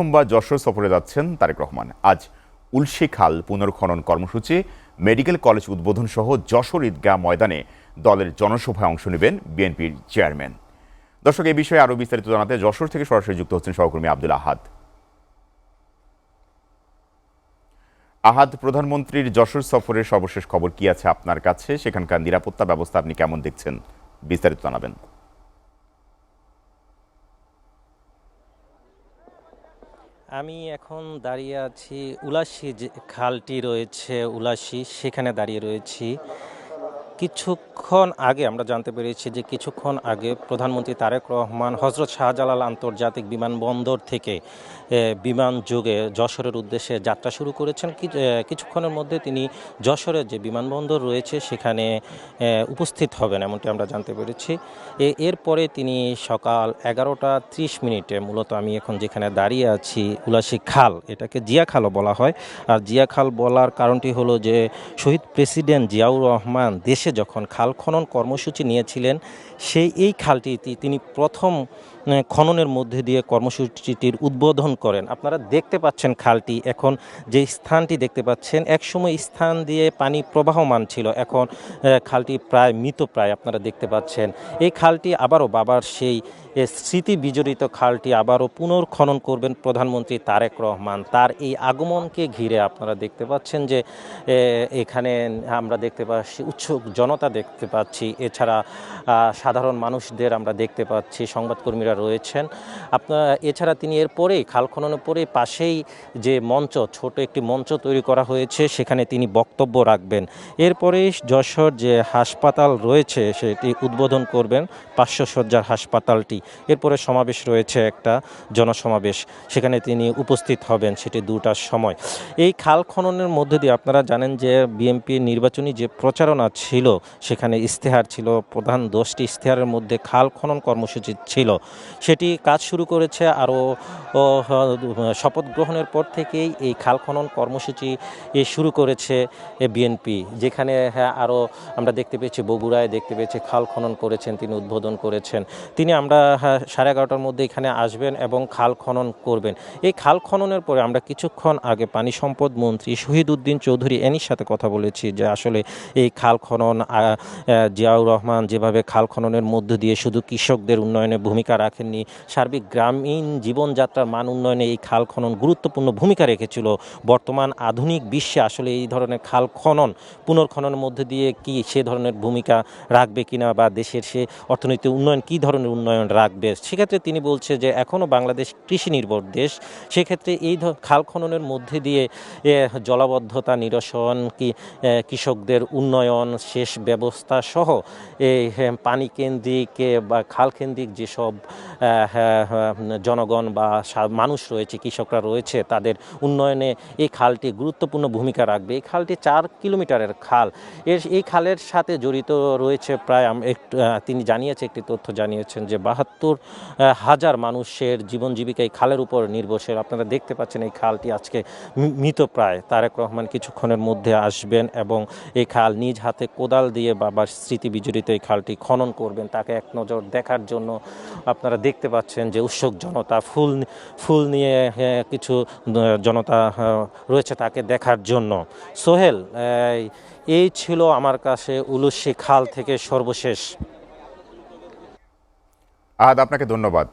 সোমবার যশোর সফরে যাচ্ছেন তারেক রহমান। আজ উলশি খাল পুনর্খনন কর্মসূচি, মেডিকেল কলেজ উদ্বোধন সহ যশোর ঈদগাহ ময়দানে দলের জনসভায় অংশ নেবেন বিএনপির চেয়ারম্যান। দর্শক, এই বিষয়ে আরও বিস্তারিত জানাতে যশোর থেকে সরাসরি যুক্ত হচ্ছেন সহকর্মী আব্দুল আহাদ। আহাদ, প্রধানমন্ত্রীর যশোর সফরের সর্বশেষ খবর কি আছে আপনার কাছে? সেখানকার নিরাপত্তা ব্যবস্থা আপনি কেমন দেখছেন? বিস্তারিত জানাবেন। আমি এখন দাঁড়িয়ে আছি উলাশি, যে খালটি রয়েছে উলাশি, সেখানে দাঁড়িয়ে রয়েছি। কিছুক্ষণ আগে আমরা জানতে পেরেছি যে কিছুক্ষণ আগে প্রধানমন্ত্রী তারেক রহমান হজরত শাহজালাল আন্তর্জাতিক বিমানবন্দর থেকে বিমান যোগে যশোরের উদ্দেশ্যে যাত্রা শুরু করেছেন। কিছুক্ষণের মধ্যে তিনি যশোরের যে বিমানবন্দর রয়েছে সেখানে উপস্থিত হবেন, এমনটি আমরা জানতে পেরেছি। এরপরে তিনি সকাল 11টা 30 মিনিটে, মূলত আমি এখন যেখানে দাঁড়িয়ে আছি উলাশি খাল, এটাকে জিয়া খালও বলা হয়। আর জিয়া খাল বলার কারণটি হলো যে শহীদ প্রেসিডেন্ট জিয়াউর রহমান দেশে যখন খাল খনন কর্মসূচি নিয়েছিলেন, এই খালটি তিনি প্রথম খননের মধ্যে দিয়ে কর্মসূচিটির উদ্বোধন করেন। আপনারা দেখতে পাচ্ছেন খালটি, এখন যে স্থানটি দেখতে পাচ্ছেন, একসময় স্থান দিয়ে পানি প্রবাহমান ছিল, এখন খালটি প্রায় মৃতপ্রায় আপনারা দেখতে পাচ্ছেন। এই খালটি আবারও বাবার সেই স্মৃতি বিজড়িত খালটি আবারও পুনর্খনন করবেন প্রধানমন্ত্রী তারেক রহমান। তার এই আগমনকে ঘিরে আপনারা দেখতে পাচ্ছেন যে এখানে আমরা দেখতে পাচ্ছি উৎসুক জনতা দেখতে পাচ্ছি, এছাড়া সাধারণ মানুষদের আমরা দেখতে পাচ্ছি, সংবাদকর্মীরা রয়েছেন। এছাড়া তিনি এরপরেই খাল খননের পরেই পাশেই যে মঞ্চ, ছোট একটি মঞ্চ তৈরি করা হয়েছে, সেখানে তিনি বক্তব্য রাখবেন। এরপরেই যশোর যে হাসপাতাল রয়েছে সেটি উদ্বোধন করবেন, 500 শয্যার হাসপাতালটি। এরপরে সমাবেশ রয়েছে, একটা জনসমাবেশ, সেখানে তিনি উপস্থিত হবেন, সেটি 2টার সময়। এই খাল খননের মধ্যে দিয়ে আপনারা জানেন যে বিএনপির নির্বাচনী যে প্রচারণা ছিল, সেখানে ইশতেহার ছিল, প্রধান 10টি ইশতেহারের মধ্যে খাল খনন কর্মসূচি ছিল। সেটি কাজ শুরু করেছে আরও শপথ গ্রহণের পর থেকেই এই খাল খনন কর্মসূচি শুরু করেছে বিএনপি, যেখানে আরও আমরা দেখতে পেয়েছি বগুড়ায় দেখতে পেয়েছি খাল খনন করেছেন, তিনি উদ্বোধন করেছেন। আমরা 11:30টার মধ্যে এখানে আসবেন এবং খাল খনন করবেন। এই খাল খননের পরে আমরা কিছুক্ষণ আগে পানি সম্পদ মন্ত্রী শহীদ উদ্দিন চৌধুরী এনির সাথে কথা বলেছি যে আসলে এই খাল খনন জিয়াউর রহমান যেভাবে খাল খননের মধ্য দিয়ে শুধু কৃষকদের উন্নয়নে ভূমিকা রাখেননি, সার্বিক গ্রামীণ জীবনযাত্রার মান উন্নয়নে এই খাল খনন গুরুত্বপূর্ণ ভূমিকা রেখেছিল। বর্তমান আধুনিক বিশ্বে আসলে এই ধরনের খাল খনন পুনর্খননের মধ্যে দিয়ে কি সে ধরনের ভূমিকা রাখবে কিনা, বা দেশের সে অর্থনৈতিক উন্নয়ন কী ধরনের উন্নয়ন রাখবে। সেক্ষেত্রে তিনি বলছে যে এখনও বাংলাদেশ কৃষি নির্ভর দেশ, সেক্ষেত্রে এই খাল খননের মধ্যে দিয়ে জলাবদ্ধতা নিরসন, কৃষকদের উন্নয়ন, সেচ ব্যবস্থা সহ এই পানি কেন্দ্রিক বা খাল কেন্দ্রিক যেসব জনগণ বা মানুষ রয়েছে, কৃষকরা রয়েছে, তাদের উন্নয়নে এই খালটি গুরুত্বপূর্ণ ভূমিকা রাখবে। এই খালটি 4 কিলোমিটারের খাল, এই খালের সাথে জড়িত রয়েছে প্রায় তিনি জানিয়েছে, একটি তথ্য জানিয়েছেন যে 72,000 মানুষের জীবন জীবিকা এই খালের উপর নির্ভরশীল। আপনারা দেখতে পাচ্ছেন এই খালটি আজকে মৃতপ্রায়। তারেক রহমান কিছুক্ষণের মধ্যে আসবেন এবং এই খাল নিজ হাতে কোদাল দিয়ে বাবার স্মৃতি বিজড়িত এই খালটি খনন করবেন। তাকে এক নজর দেখার জন্য আপনারা দেখতে পাচ্ছেন যে উৎসুক জনতা, ফুল নিয়ে কিছু জনতা রয়েছে তাকে দেখার জন্য। সোহেল, এই ছিল আমার কাছে উলুশি খাল থেকে সর্বশেষ। আহাদ, আপনাকে ধন্যবাদ।